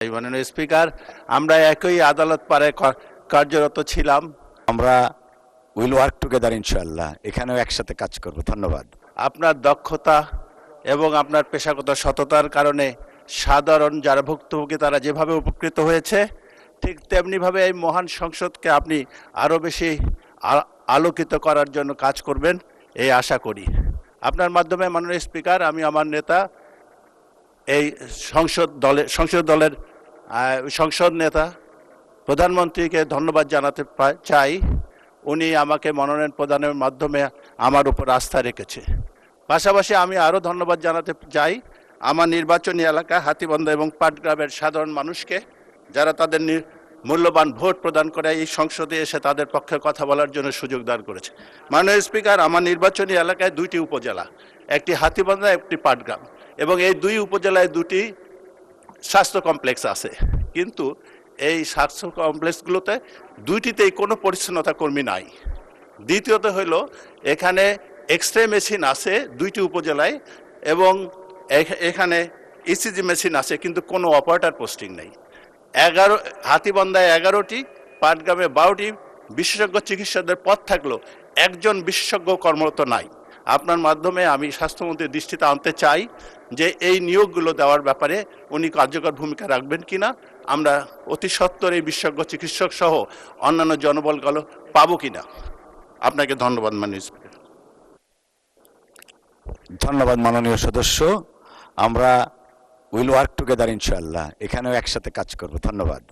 মাননীয় স্পিকার, আমরা একই আদালত পারে কার্যরত ছিলাম। আমরা উইল ওয়ার্ক টুগেদার ইনশাআল্লাহ, এখানেও একসাথে কাজ করব। ধন্যবাদ। আপনার দক্ষতা এবং আপনার পেশাগত সততার কারণে সাধারণ যারা ভুক্তভোগী তারা যেভাবে উপকৃত হয়েছে, ঠিক তেমনিভাবে এই মহান সংসদকে আপনি আরও বেশি আলোকিত করার জন্য কাজ করবেন এই আশা করি। আপনার মাধ্যমে মাননীয় স্পিকার, আমি আমার নেতা এই সংসদ দলের সংসদ নেতা প্রধানমন্ত্রীকে ধন্যবাদ জানাতে চাই। উনি আমাকে মনোনয়ন প্রদানের মাধ্যমে আমার উপর আস্থা রেখেছে। পাশাপাশি আমি আরও ধন্যবাদ জানাতে চাই আমার নির্বাচনী এলাকা হাতীবান্ধা এবং পাটগ্রামের সাধারণ মানুষকে, যারা তাদের মূল্যবান ভোট প্রদান করে এই সংসদে এসে তাদের পক্ষে কথা বলার জন্য সুযোগ দান করেছে। মাননীয় স্পিকার, আমার নির্বাচনী এলাকায় 2টি উপজেলা, একটি হাতীবান্ধা, একটি পাটগ্রাম, এবং এই 2 উপজেলায় 2টি স্বাস্থ্য কমপ্লেক্স আছে। কিন্তু এই স্বাস্থ্য কমপ্লেক্সগুলোতে 2টিতেই কোনো পরিচ্ছন্নতা কর্মী নাই। দ্বিতীয়ত হইল, এখানে এক্সরে মেশিন আছে 2টি উপজেলায়, এবং এখানে ইসিজি মেশিন আছে, কিন্তু কোনো অপারেটর পোস্টিং নেই। হাতীবান্ধায় 11টি, পাটগ্রামে 12টি বিশেষজ্ঞ চিকিৎসকদের পদ থাকলেও একজন বিশেষজ্ঞ কর্মরত নাই। আপনার মাধ্যমে আমি স্বাস্থ্যমন্ত্রীর দৃষ্টিতে আনতে চাই যে এই নিয়োগগুলো দেওয়ার ব্যাপারে উনি কার্যকর ভূমিকা রাখবেন কিনা। আমরা অতি সত্বর এই বিশেষজ্ঞ চিকিৎসক সহ অন্যান্য জনবলগুলো পাবো কিনা। আপনাকে ধন্যবাদ মাননীয় স্পিকার। ধন্যবাদ মাননীয় সদস্য। আমরা উইল ওয়ার্ক টুগেদার ইনশাআল্লাহ, এখানেও একসাথে কাজ করব। ধন্যবাদ।